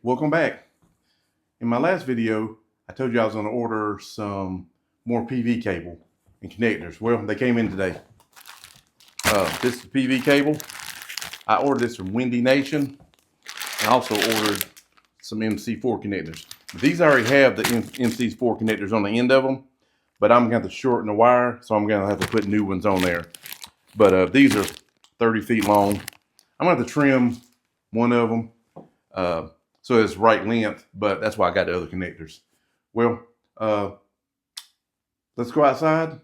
welcome back. In my last video, I told you I was going to order some more PV cable and connectors. Well, they came in today. This is PV cable. I ordered this from Windy Nation and also ordered some MC4 connectors. These already have the MC4 connectors on the end of them, but I'm going to have to shorten the wire, so I'm going to have to put new ones on there. But these are 30 feet long. I'm going to have to trim one of them so it's right length, but that's why I got the other connectors. Well, let's go outside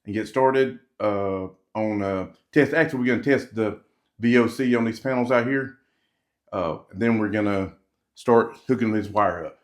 and get started on test. Actually, we're going to test the VOC on these panels out here. Then we're going to start hooking this wire up.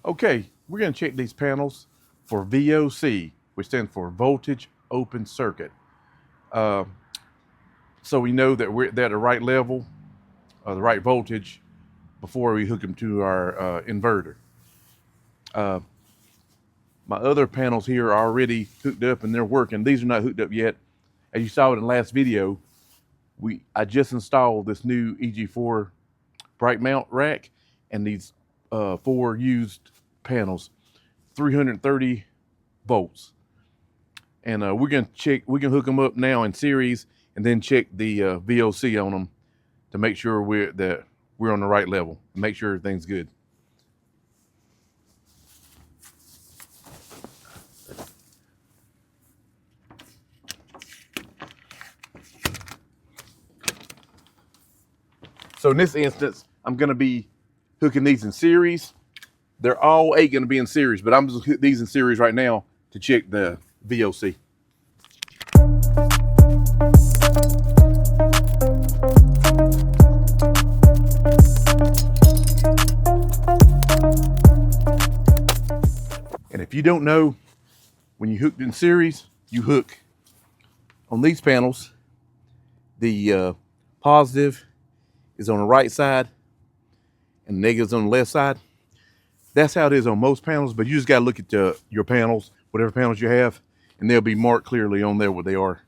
Okay, we're going to check these panels for VOC, which stands for voltage open circuit. So we know that we're at the right level, the right voltage, before we hook them to our inverter. My other panels here are already hooked up and they're working. These are not hooked up yet. As you saw in the last video, I just installed this new Eg4 Brightmount rack and these 4 used panels, 330 volts. And we're gonna hook them up now in series and then check the VOC on them to make sure we're on the right level, make sure everything's good. So in this instance, I'm going to be hooking these in series. They're all 8 going to be in series, but I'm just hooking these in series right now to check the VOC. And if you don't know, when you hooked in series, you hook on these panels, the positive is on the right side and the negative is on the left side. That's how it is on most panels, but you just got to look at your panels, whatever panels you have, and they'll be marked clearly on there what they are.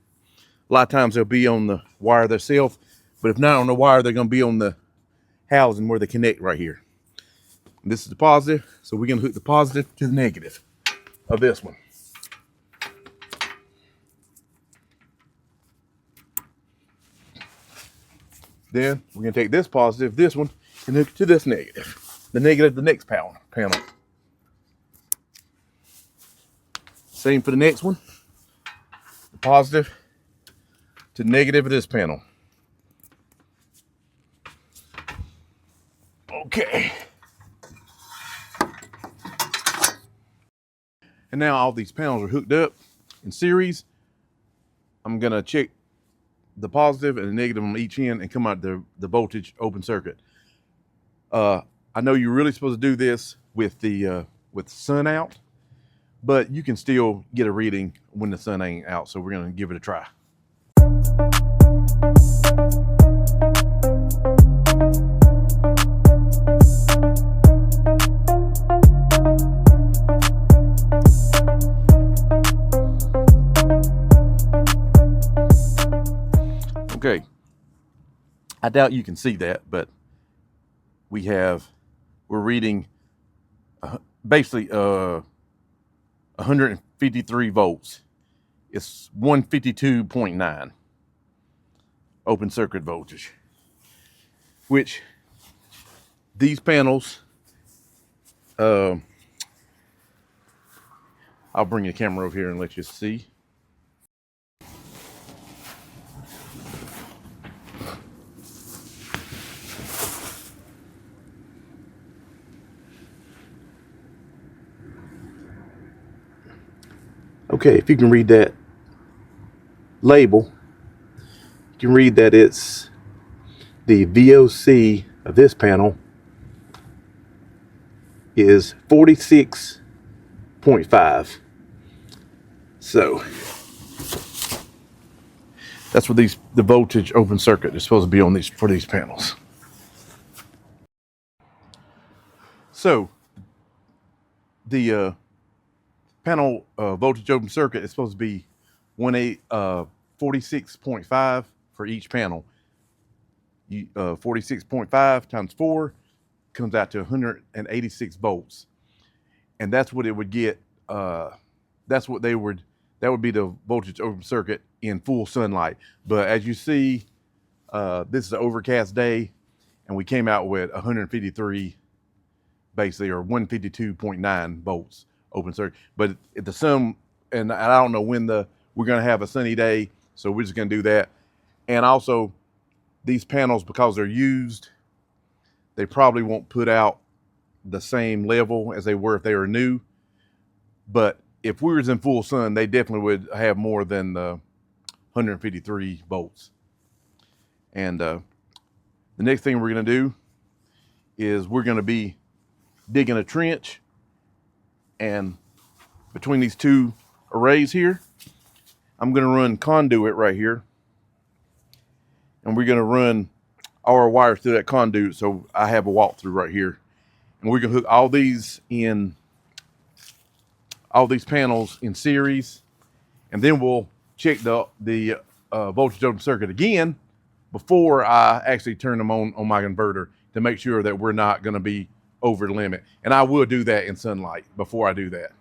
A lot of times they'll be on the wire themselves, but if not on the wire, they're going to be on the housing where they connect right here. And this is the positive, so we're going to hook the positive to the negative of this one. Then we're going to take this positive, this one, and hook it to this negative. The negative, the next panel. Same for the next one. The positive to negative of this panel. Okay. And now all these panels are hooked up in series. I'm going to check the positive and the negative on each end and come out the voltage open circuit. I know you're really supposed to do this with the sun out, but you can still get a reading when the sun ain't out. So we're going to give it a try. Okay, I doubt you can see that, but we're reading basically 153 volts. It's 152.9 open circuit voltage, which these panels, I'll bring the camera over here and let you see. Okay, if you can read that label, you can read that it's the VOC of this panel is 46.5. So that's what the voltage open circuit is supposed to be on these for these panels. So the panel voltage open circuit is supposed to be 46.5 for each panel. 46.5 times 4 comes out to 186 volts, and that's what it would get. That would be the voltage open circuit in full sunlight. But as you see, this is an overcast day, and we came out with 153 basically, or 152.9 volts open circuit. But if the sun, and I don't know when we're going to have a sunny day, so we're just going to do that. And also, these panels, because they're used, they probably won't put out the same level as they were if they were new. But if we was in full sun, they definitely would have more than the 153 volts. And the next thing we're going to do is we're going to be digging a trench, and between these two arrays here, I'm going to run conduit right here, and we're going to run all our wires through that conduit. So I have a walkthrough right here, and we're going to hook all these panels in series, and then we'll check the voltage open circuit again before I actually turn them on my inverter to make sure that we're not going to be over the limit. And I will do that in sunlight before I do that.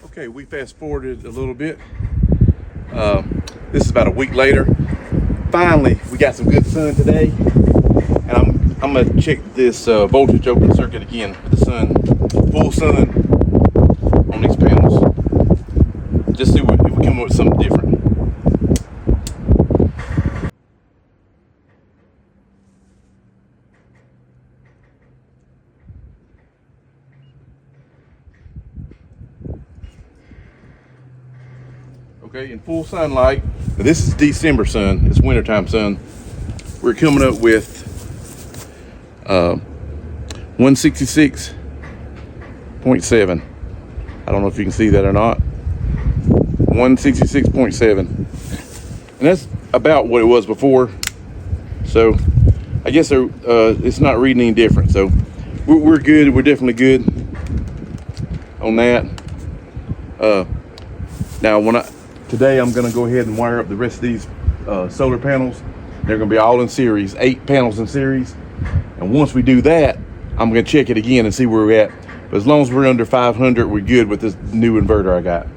Okay, we fast forwarded a little bit. This is about a week later. Finally, we got some good sun today, and I'm gonna check this voltage open circuit again with the sun, full sun on these panels. Just see if we come up with something different. Okay, in full sunlight. This is December sun. It's wintertime sun. We're coming up with 166.7. I don't know if you can see that or not. 166.7, and that's about what it was before. So I guess it's not reading any different. So we're good. We're definitely good on that. Now today I'm going to go ahead and wire up the rest of these solar panels. They're going to be all in series, 8 panels in series. And once we do that, I'm going to check it again and see where we're at. But as long as we're under 500, we're good with this new inverter I got.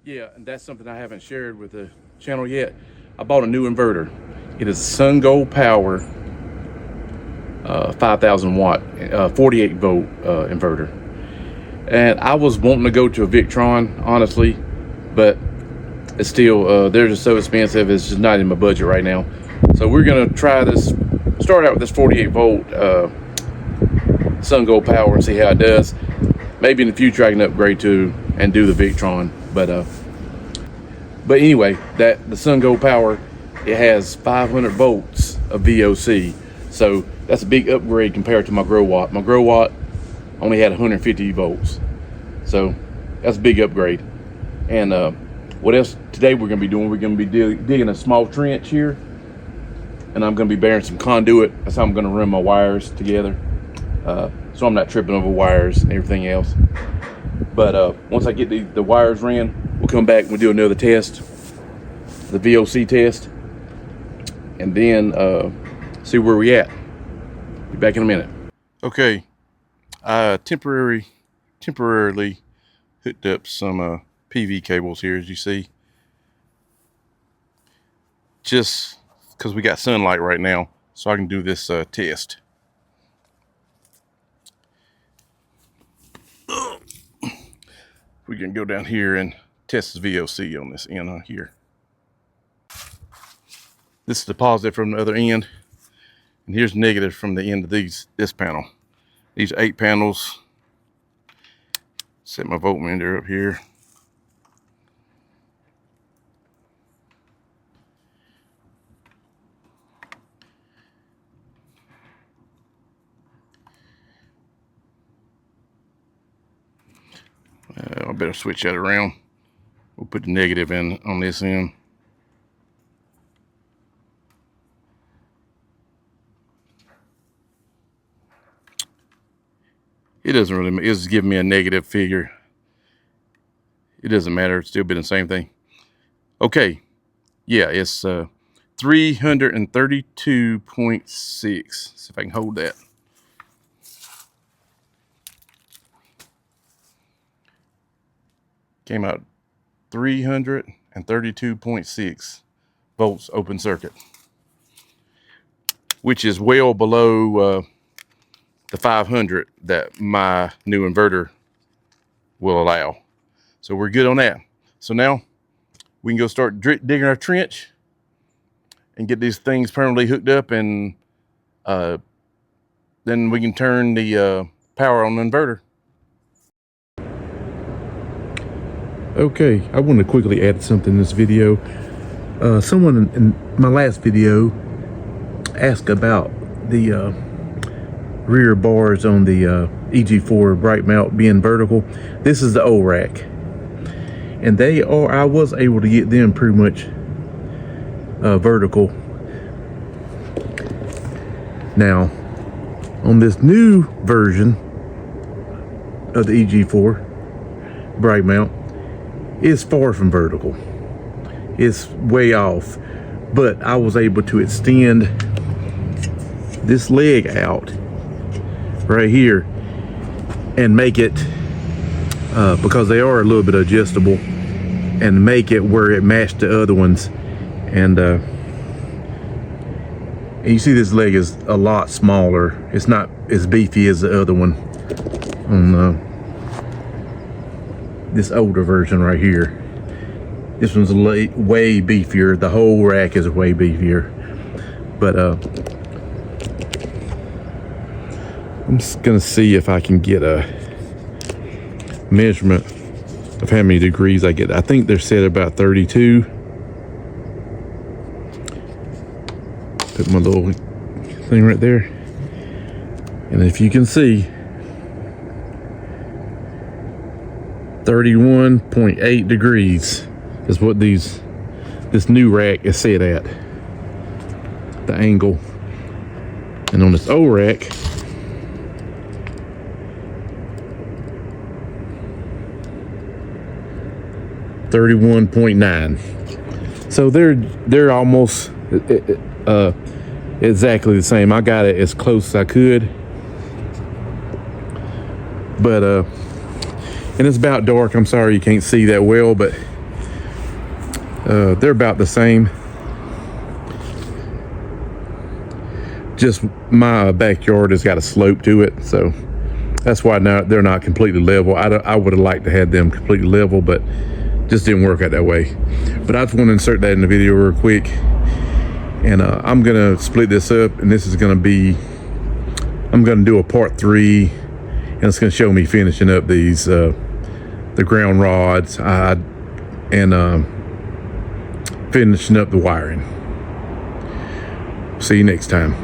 Yeah, and that's something I haven't shared with the channel yet. I bought a new inverter. It is SunGold Power 5,000 watt, 48 volt inverter. And I was wanting to go to a Victron, honestly, but it's still, they're just so expensive. It's just not in my budget right now. So we're gonna try this, start out with this 48 volt SunGold Power and see how it does. Maybe in the future I can upgrade to and do the Victron. But anyway, the SunGold Power, it has 500 volts of VOC. So that's a big upgrade compared to my Grow Watt. My Grow Watt only had 150 volts. So that's a big upgrade. And what else today we're gonna be doing? We're gonna be digging a small trench here, and I'm gonna be burying some conduit. That's how I'm gonna run my wires together, so I'm not tripping over wires and everything else. But once I get the wires ran, we'll come back and we'll do another test, the VOC test, and then see where we at. Be back in a minute. Okay, I temporarily hooked up some PV cables here, as you see, just because we got sunlight right now, so I can do this test. We can go down here and test the VOC on this end here. This is the positive from the other end, and here's negative from the end of this panel. These 8 panels. Set my voltmeter up here. I better switch that around. We'll put the negative in on this end. It doesn't really, it's giving me a negative figure. It doesn't matter, it's still been the same thing. Okay, yeah, it's 332.6. See if I can hold that. Came out 332.6 volts open circuit, which is well below the 500 that my new inverter will allow. So we're good on that. So now we can go start digging our trench and get these things permanently hooked up, and then we can turn the power on the inverter. Okay, I want to quickly add something in this video. Someone in my last video asked about the rear bars on the Eg4 Brightmount being vertical. This is the old rack, and I was able to get them pretty much vertical. Now, on this new version of the Eg4 Brightmount, it's far from vertical. It's way off, but I was able to extend this leg out right here and make it, because they are a little bit adjustable, and make it where it matched the other ones. And you see this leg is a lot smaller. It's not as beefy as the other one on this older version right here. This one's way beefier. The whole rack is way beefier. But I'm just gonna see if I can get a measurement of how many degrees I get. I think they're set about 32. Put my little thing right there, and if you can see, 31.8 degrees is what this new rack is set at, the angle. And on this old rack, $31.9. So they're almost exactly the same. I got it as close as I could, but and it's about dark. I'm sorry you can't see that well, but they're about the same. Just my backyard has got a slope to it, so that's why they're not completely level. I would have liked to have them completely level, but just didn't work out that way. But I just want to insert that in the video real quick, and I'm gonna split this up, and this is gonna be, I'm gonna do a part 3, and it's gonna show me finishing up these the ground rods and finishing up the wiring. See you next time.